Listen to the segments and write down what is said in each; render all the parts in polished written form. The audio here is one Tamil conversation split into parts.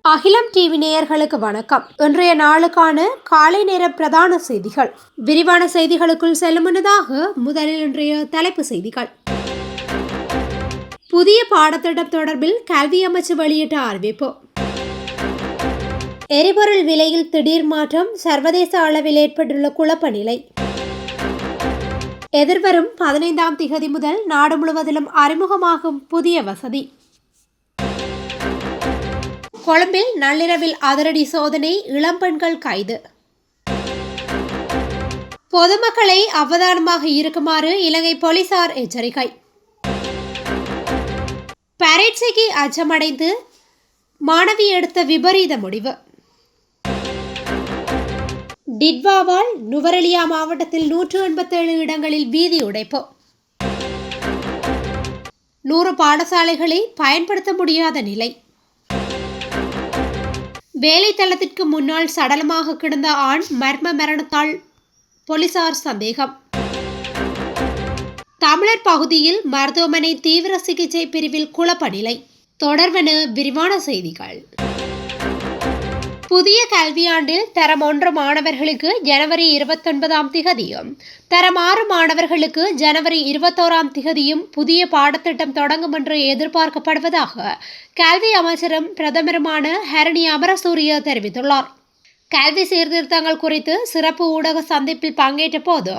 அகிலம் டிவி நேயர்களுக்கு வணக்கம். இன்றைய நாளுக்கான காலை நேர பிரதான செய்திகள். விரிவான செய்திகளுக்குள் செல்லும் முன்னதாக முதலில் இன்றைய தலைப்பு செய்திகள். புதிய பாடத்திட்டம் தொடர்பில் கல்வி அமைச்சு வெளியிட்ட அறிவிப்பு. எரிபொருள் விலையில் திடீர் மாற்றம், சர்வதேச அளவில் ஏற்பட்டுள்ள குழப்ப நிலை. எதிர்வரும் 15ஆம் திகதி முதல் நாடு முழுவதிலும் அறிமுகமாகும் புதிய வசதி. கொழும்பில் நள்ளிரவில் அதிரடி சோதனை, இளம்பெண்கள் கைது. பொதுமக்களை அவதானமாக இருக்குமாறு இலங்கை போலீசார் எச்சரிக்கை. பரீட்சைக்கு அச்சமடைந்து மாணவி எடுத்த விபரீத முடிவு. டிட்வாவால் நுவரெலியா மாவட்டத்தில் 187 இடங்களில் வீதி உடைப்பு. 100 பாடசாலைகளை பயன்படுத்த முடியாத நிலை. வேலைத்தளத்திற்கு முன்னால் சடலமாக கிடந்த ஆண் மர்ம மரணத்தால் போலீசார் சந்தேகம். தமிழர் பகுதியில் மருத்துவமனை தீவிர சிகிச்சை பிரிவில் குழப்ப நிலை. தொடர்வென விரிவான செய்திகள். புதிய கல்வியாண்டில் தரம் 1 மாணவர்களுக்கு ஜனவரி 29ஆம் திகதியும் தரம் 6 மாணவர்களுக்கு ஜனவரி 21ஆம் திகதியும் புதிய பாடத்திட்டம் தொடங்கும் என்று எதிர்பார்க்கப்படுவதாக கல்வி அமைச்சரும் பிரதமருமான ஹரணி அமரசூரிய தெரிவித்துள்ளார். கல்வி சீர்திருத்தங்கள் குறித்து சிறப்பு ஊடக சந்திப்பில் பங்கேற்ற போது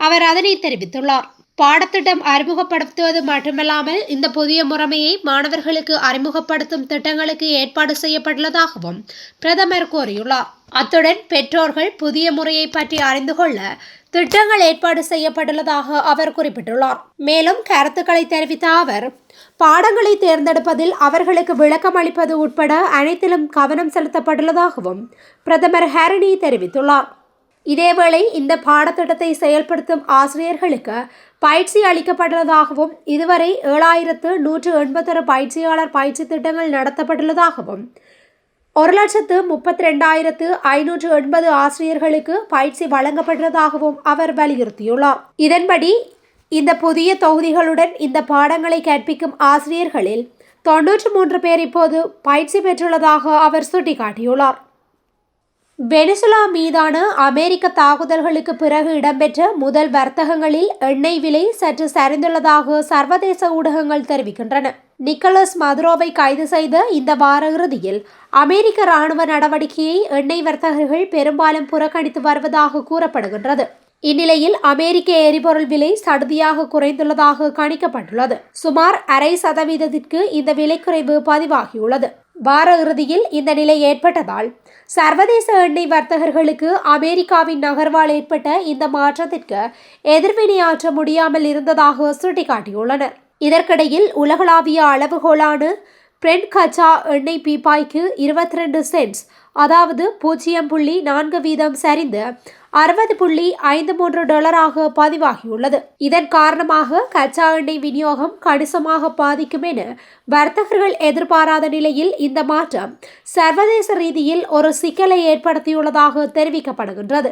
அவர் அதனை தெரிவித்துள்ளார். பாடத்திட்டம் அறிமுகப்படுத்துவது மட்டுமல்லாமல் இந்த புதிய முறைமையை மாணவர்களுக்கு அறிமுகப்படுத்தும் திட்டங்களுக்கு ஏற்பாடு செய்யப்பட்டுள்ளதாகவும் பிரதமர் கூறியுள்ளார். அத்துடன் பெற்றோர்கள் புதிய முறையை பற்றி அறிந்து கொள்ள திட்டங்கள் ஏற்பாடு செய்யப்பட்டுள்ளதாக அவர் குறிப்பிட்டுள்ளார். மேலும் கருத்துக்களை தெரிவித்த அவர், பாடங்களை தேர்ந்தெடுப்பதில் அவர்களுக்கு விளக்கம் அளிப்பது உட்பட அனைத்திலும் கவனம் செலுத்தப்பட்டுள்ளதாகவும் பிரதமர் ஹரணி தெரிவித்துள்ளார். இதேவேளை இந்த பாடத்திட்டத்தை செயல்படுத்தும் ஆசிரியர்களுக்கு பயிற்சி அளிக்கப்பட்டுள்ளதாகவும் இதுவரை 7181 பயிற்சியாளர் பயிற்சி திட்டங்கள் நடத்தப்பட்டுள்ளதாகவும் 1,32,580 ஆசிரியர்களுக்கு பயிற்சி வழங்கப்பட்டுள்ளதாகவும் அவர் வலியுறுத்தியுள்ளார். இதன்படி இந்த புதிய தொகுதிகளுடன் இந்த பாடங்களை கற்பிக்கும் ஆசிரியர்களில் 93 பேர் இப்போது பயிற்சி பெற்றுள்ளதாக அவர் சுட்டிக்காட்டியுள்ளார். வெனிசுலா மீதான அமெரிக்க தாக்குதல்களுக்கு பிறகு இடம்பெற்ற முதல் வர்த்தகங்களில் எண்ணெய் விலை சற்று சரிந்துள்ளதாக சர்வதேச ஊடகங்கள் தெரிவிக்கின்றன. நிக்கோலஸ் மதுரோவை கைது செய்த இந்த வார இறுதியில் அமெரிக்க இராணுவ நடவடிக்கையை எண்ணெய் வர்த்தகர்கள் பெரும்பாலும் புறக்கணித்து வருவதாக கூறப்படுகின்றது. இந்நிலையில் அமெரிக்க எரிபொருள் விலை சடுதியாக குறைந்துள்ளதாக கணிக்கப்பட்டுள்ளது. சுமார் 0.5% இந்த விலை குறைவு பதிவாகியுள்ளது. வார இறுதியில் இந்த நிலை ஏற்பட்டதால் சர்வதேச எண்ணெய் வர்த்தகர்களுக்கு அமெரிக்காவின் நகர்வால் ஏற்பட்ட இந்த மாற்றத்திற்கு எதிர்வினையாற்ற முடியாமல் இருந்ததாக சுட்டிக்காட்டியுள்ளனர். இதற்கிடையில் உலகளாவிய அளவுகோலான பிரெண்ட் கச்சா எண்ணெய் பீப்பாய்க்கு 22 சென்ட்ஸ், அதாவது 0.4% சரிந்து $60.53 பதிவாகியுள்ளது. இதன் காரணமாக கச்சா எண்ணெய் விநியோகம் கணிசமாக பாதிக்கும் என வர்த்தகர்கள் எதிர்பாராத நிலையில் இந்த மாற்றம் சர்வதேச ரீதியில் ஒரு சிக்கலை ஏற்படுத்தியுள்ளதாக தெரிவிக்கப்படுகின்றது.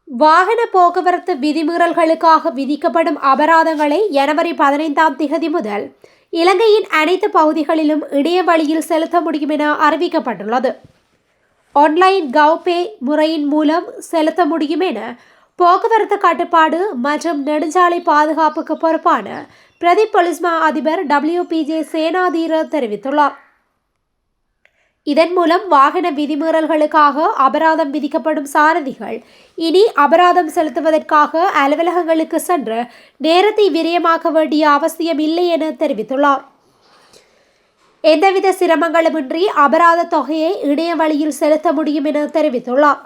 வாகன போக்குவரத்து விதிமீறல்களுக்காக விதிக்கப்படும் அபராதங்களை ஜனவரி 15ஆம் திகதி முதல் இலங்கையின் அனைத்து பகுதிகளிலும் இணைய வழியில் செலுத்த முடியும் என அறிவிக்கப்பட்டுள்ளது. ஆன்லைன் கவ்பே முறையின் மூலம் செலுத்த முடியும் என போக்குவரத்து கட்டுப்பாடு மற்றும் நெடுஞ்சாலை பாதுகாப்புக்கு பொறுப்பான பிரதி போலீஸ் மா அதிபர் WPJ சேனாதீர தெரிவித்துள்ளார். இதன் மூலம் வாகன விதிமீறல்களுக்காக அபராதம் விதிக்கப்படும் சாரதிகள் இனி அபராதம் செலுத்துவதற்காக அலுவலகங்களுக்கு சென்று நேரத்தை விரயமாக்க வேண்டிய அவசியம் இல்லை என தெரிவித்துள்ளார். எந்தவித சிரமங்களுமின்றி அபராத தொகையை இணைய வழியில் செலுத்த முடியும் என தெரிவித்துள்ளார்.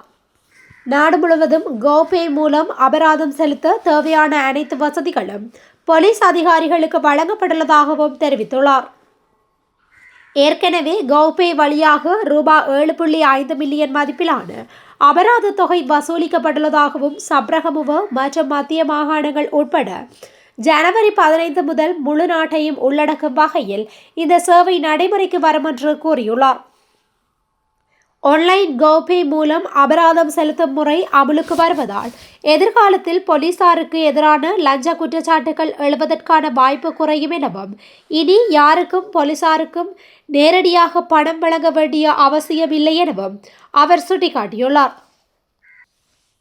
நாடு முழுவதும் கோபே மூலம் அபராதம் செலுத்த தேவையான அனைத்து வசதிகளும் போலீஸ் அதிகாரிகளுக்கு வழங்கப்பட்டுள்ளதாகவும் தெரிவித்துள்ளார். ஏற்கனவே கோபே வழியாக ரூபாய் 7.5 மில்லியன் மதிப்பிலான அபராத தொகை வசூலிக்கப்பட்டுள்ளதாகவும் சப்ரகமுவ மற்றும் மத்திய மாகாணங்கள் உட்பட ஜனவரி 15 முதல் முழு நாட்டையும் உள்ளடக்கும் வகையில் இந்த சேவை நடைமுறைக்கு வரும் என்று கூறியுள்ளார். ஆன்லைன் கோபே மூலம் அபராதம் செலுத்தும் முறை அமலுக்கு வருவதால் எதிர்காலத்தில் போலீசாருக்கு எதிரான லஞ்ச குற்றச்சாட்டுகள் எழுவதற்கான வாய்ப்பு குறையும் எனவும் இனி யாருக்கும் போலீசாருக்கும் நேரடியாக பணம் வழங்க வேண்டிய அவசியம் இல்லை எனவும் அவர் சுட்டிக்காட்டியுள்ளார்.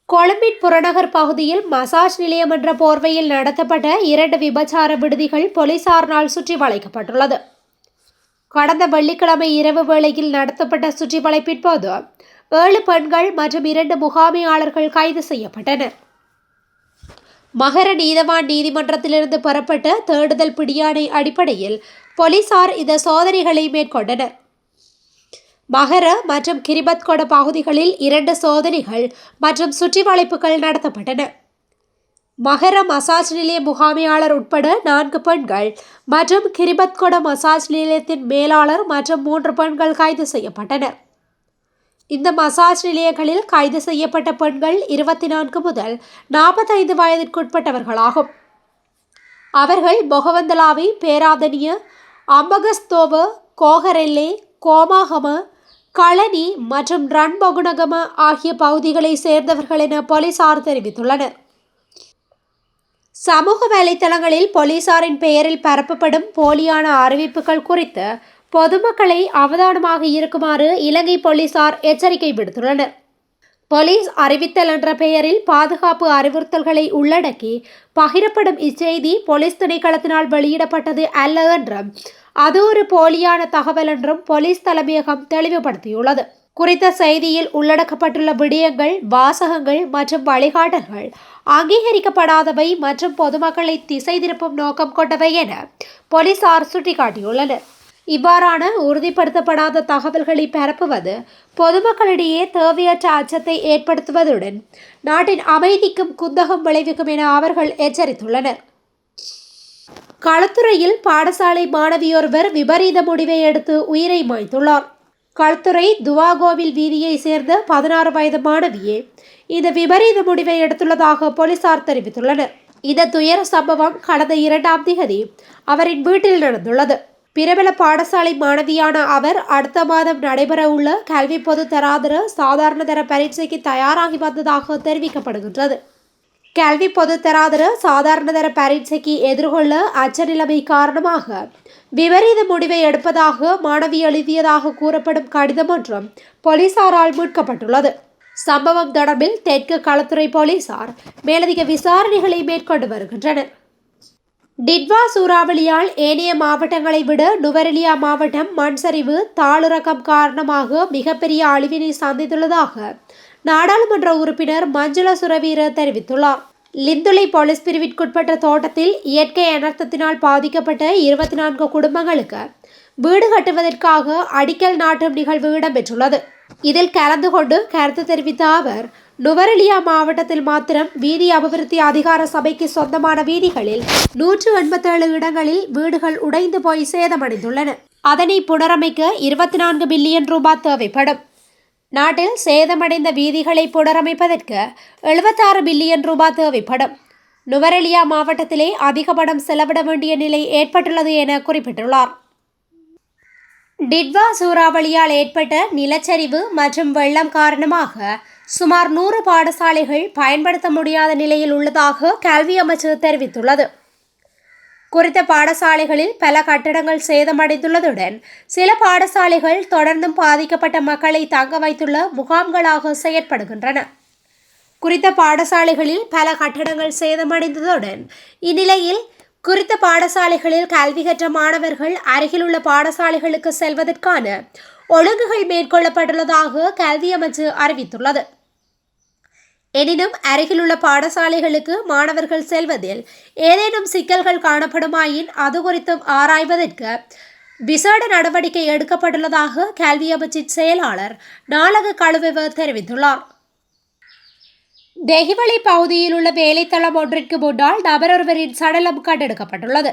கொழும்பின் புறநகர் பகுதியில் மசாஜ் நிலையம் என்ற போர்வையில் நடத்தப்பட்ட 2 விபச்சார விடுதிகள் போலீசாரினால் சுற்றி வளைக்கப்பட்டுள்ளது. கடந்த வெள்ளிக்கிழமை இரவு வேளையில் நடத்தப்பட்ட சுற்றி வளைப்பின் போது 7 பெண்கள் மற்றும் 2 முகாமையாளர்கள் கைது செய்யப்பட்டனர். மகர நீதவான் நீதிமன்றத்திலிருந்து பெறப்பட்ட தேடுதல் பிடியாணை அடிப்படையில் போலீசார் இந்த சோதனைகளை மேற்கொண்டனர். மகர மற்றும் கிரிபத்கொட பகுதிகளில் 2 சோதனைகள் மற்றும் சுற்றி வளைப்புகள் நடத்தப்பட்டன. மகர மசாஜ் நிலைய முகாமையாளர் உட்பட 4 பெண்கள் மற்றும் கிரிபத்கொட மசாஜ் நிலையத்தின் மேலாளர் மற்றும் 3 பெண்கள் கைது செய்யப்பட்டனர். இந்த மசாஜ் நிலையங்களில் கைது செய்யப்பட்ட பெண்கள் 24 முதல் 45 வயதிற்குட்பட்டவர்களாகும். அவர்கள் பொகவந்தலாவி, பேராதனிய, அம்பகஸ்தோவ, கோகரெல்லே, கோமாகம, களனி மற்றும் ரன்பொகுணகம ஆகிய பகுதிகளை சேர்ந்தவர்கள் என போலீசார் தெரிவித்துள்ளனர். சமூக வலைத்தளங்களில் போலீசாரின் பெயரில் பரப்பப்படும் போலியான அறிவிப்புகள் குறித்து பொதுமக்களை அவதானமாக இருக்குமாறு இலங்கை போலீசார் எச்சரிக்கை விடுத்துள்ளனர். போலீஸ் அறிவித்தல் என்ற பெயரில் பாதுகாப்பு அறிவுறுத்தல்களை உள்ளடக்கி பகிரப்படும் இச்செய்தி போலீஸ் திணைக்களத்தினால் வெளியிடப்பட்டது அல்ல என்றும் அது ஒரு போலியான தகவல் என்றும் போலீஸ் தலைமையகம் தெளிவுபடுத்தியுள்ளது. குறித்த செய்தியில் உள்ளடக்கப்பட்டுள்ள விடயங்கள், வாசகங்கள் மற்றும் வழிகாட்டல்கள் அங்கீகரிக்கப்படாதவை மற்றும் பொதுமக்களை திசை திருப்பும் நோக்கம் கொண்டவை என போலீசார் சுட்டிக்காட்டியுள்ளனர். இவ்வாறான உறுதிப்படுத்தப்படாத தகவல்களை பரப்புவது பொதுமக்களிடையே தேவையற்ற அச்சத்தை ஏற்படுத்துவதுடன் நாட்டின் அமைதிக்கும் குந்தகம் விளைவிக்கும் என அவர்கள் எச்சரித்துள்ளனர். களுத்துறையில் பாடசாலை மாணவியொருவர் விபரீத முடிவை எடுத்து உயிரை மாய்த்துள்ளார். களுத்துறை துவாகோவில் வீதியை சேர்ந்த 16 வயது மாணவியே இந்த விபரீத முடிவை எடுத்துள்ளதாக போலீசார் தெரிவித்துள்ளனர். இந்த துயர சம்பவம் கடந்த 2ஆம் தேதி அவரின் வீட்டில் நடந்துள்ளது. பிரபல பாடசாலை மாணவியான அவர் அடுத்த மாதம் நடைபெறவுள்ள கல்வி பொது தராதர சாதாரண தர பரீட்சைக்கு தயாராகி வந்ததாக தெரிவிக்கப்படுகின்றது. கல்வி பொது தராதர சாதாரண தர பரீட்சைக்கு எதிர்கொள்ள அச்ச நிலைமை காரணமாக விபரீத முடிவை எடுப்பதாக மாணவி எழுதியதாக கூறப்படும் கடிதம் ஒன்றும் போலீசாரால் மீட்கப்பட்டுள்ளது. சம்பவம் தொடர்பில் தெற்கு களத்துறை போலீசார் மேலதிக விசாரணைகளை மேற்கொண்டு வருகின்றனர். டிட்வா சூறாவளியால் ஏனைய மாவட்டங்களை விட நுவரெலியா மாவட்டம் மண்சரிவு, தாளிறக்கம் காரணமாக மிகப்பெரிய அழிவினை சந்தித்துள்ளதாக நாடாளுமன்ற உறுப்பினர் மஞ்சுள சுரவீர தெரிவித்துள்ளார். லிந்துளை போலீஸ் பிரிவிற்குட்பட்ட தோட்டத்தில் இயற்கை அனர்த்தத்தினால் பாதிக்கப்பட்ட 24 குடும்பங்களுக்கு வீடு கட்டுவதற்காக அடிக்கல் நாட்டும் நிகழ்வு இடம்பெற்றுள்ளது. இதில் கலந்து கொண்டு கருத்து தெரிவித்த அவர், நுவரெலியா மாவட்டத்தில் மாத்திரம் வீதி அபிவிருத்தி அதிகார சபைக்கு சொந்தமான வீதிகளில் 187 இடங்களில் வீடுகள் உடைந்து போய் சேதமடைந்துள்ளன. அதனை புனரமைக்க 24 பில்லியன் ரூபாய் தேவைப்படும். நாட்டில் சேதமடைந்த வீதிகளை புனரமைப்பதற்கு 76 பில்லியன் ரூபாய் தேவைப்படும். நுவரெலியா மாவட்டத்திலே அதிக பணம் செலவிட வேண்டிய நிலை ஏற்பட்டுள்ளது என குறிப்பிட்டுள்ளார். டிட்வா சூறாவளியால் ஏற்பட்ட நிலச்சரிவு மற்றும் வெள்ளம் காரணமாக சுமார் 100 பாடசாலைகள் பயன்படுத்த முடியாத நிலையில் உள்ளதாக கல்வி அமைச்சு தெரிவித்துள்ளது. குறித்த பாடசாலைகளில் பல கட்டடங்கள் சேதமடைந்துள்ளதுடன் சில பாடசாலைகள் தொடர்ந்தும் பாதிக்கப்பட்ட மக்களை தங்க வைத்துள்ள முகாம்களாக செயற்படுகின்றன. குறித்த பாடசாலைகளில் பல கட்டடங்கள் சேதமடைந்ததுடன் இந்நிலையில் குறித்த பாடசாலைகளில் கல்வி கற்ற மாணவர்கள் அருகிலுள்ள பாடசாலைகளுக்கு செல்வதற்கான ஒழுங்குகள் மேற்கொள்ளப்பட்டுள்ளதாக கல்வி அமைச்சு அறிவித்துள்ளது. எனினும் அருகிலுள்ள பாடசாலைகளுக்கு மாணவர்கள் செல்வதில் ஏதேனும் சிக்கல்கள் காணப்படுமாயின் அது குறித்தும் ஆராய்வதற்கு விசேட நடவடிக்கை எடுக்கப்பட்டுள்ளதாக கல்வி அமைச்சின் செயலாளர் நாளக கழுவெவ தெரிவித்துள்ளார். தெஹிவளை பகுதியில் உள்ள வேலைத்தளம் ஒன்றிற்கு முன்னால் நபரொருவரின் சடலம் கண்டெடுக்கப்பட்டுள்ளது.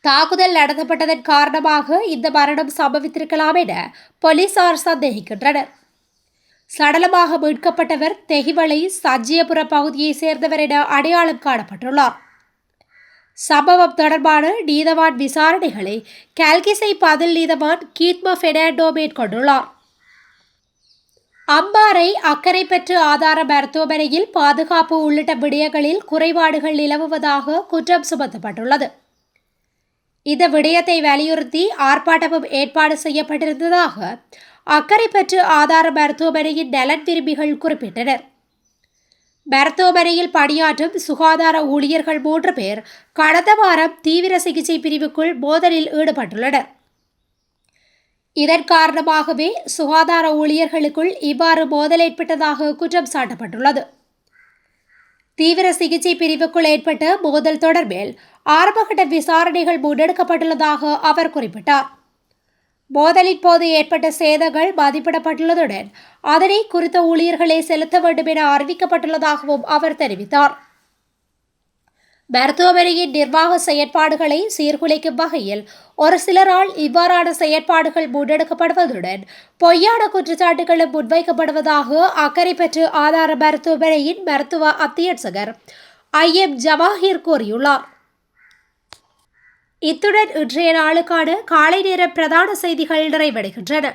தாக்குதல் நடத்தப்பட்டதன் காரணமாக இந்த மரணம் சம்பவித்திருக்கலாம் என போலீசார் சந்தேகிக்கின்றனர். சடலமாக மீட்கப்பட்டவர் தெஹிவளை சஜ்ஜியபுர பகுதியை சேர்ந்தவர் என அடையாளம் காணப்பட்டுள்ளார். சம்பவம் தொடர்பான நீதவான் விசாரணைகளை கல்கிசை பதில் நீதவான் கீத்மா பெர்னாண்டோ மேற்கொண்டுள்ளார். அம்பாறை அக்கரைப்பற்று ஆதார மருத்துவமனையில் பாதுகாப்பு உள்ளிட்ட விடயங்களில் குறைபாடுகள் நிலவுவதாக குற்றம் சுமத்தப்பட்டுள்ளது. இந்த விடயத்தை வலியுறுத்தி ஆர்ப்பாட்டமும் ஏற்பாடு செய்யப்பட்டிருந்ததாக அக்கரைப்பற்று ஆதார மருத்துவமனையின் நலன் விரும்பிகள் குறிப்பிட்டனர். மருத்துவமனையில் பணியாற்றும் சுகாதார ஊழியர்கள் 3 பேர் கடந்த வாரம் தீவிர சிகிச்சை பிரிவுக்குள் மோதலில் ஈடுபட்டுள்ளனர். இதன் காரணமாகவே சுகாதார ஊழியர்களுக்குள் இவ்வாறு மோதல் ஏற்பட்டதாக குற்றம் சாட்டப்பட்டுள்ளது. தீவிர சிகிச்சை பிரிவுக்குள் ஏற்பட்ட மோதல் தொடர்பில் ஆரம்பகட்ட விசாரணைகள் முன்னெடுக்கப்பட்டுள்ளதாக அவர் குறிப்பிட்டார். மோதலின் போது ஏற்பட்ட சேதங்கள் மதிப்பிடப்பட்டுள்ளதுடன் அதனை குறித்த ஊழியர்களே செலுத்த வேண்டும் என அறிவிக்கப்பட்டுள்ளதாகவும் அவர் தெரிவித்தார். மருத்துவமனையின் நிர்வாக செயற்பாடுகளை சீர்குலைக்கும் வகையில் ஒரு சிலரால் இவ்வாறான செயற்பாடுகள் முன்னெடுக்கப்படுவதுடன் பொய்யான குற்றச்சாட்டுகளும் முன்வைக்கப்படுவதாக அக்கரைப்பற்று ஆதார மருத்துவமனையின் மருத்துவ அத்தியட்சகர் IM ஜவாஹிர் கூறியுள்ளார். இத்துடன் இன்றைய நாளுக்கான காலை நேர பிரதான செய்திகள் நிறைவடைகின்றன.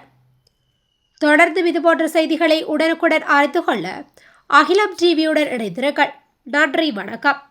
தொடர்ந்து இதுபோன்ற செய்திகளை உடனுக்குடன் அறிந்து கொள்ள அகிலம் டிவியுடன் இணைந்திருங்கள். நன்றி, வணக்கம்.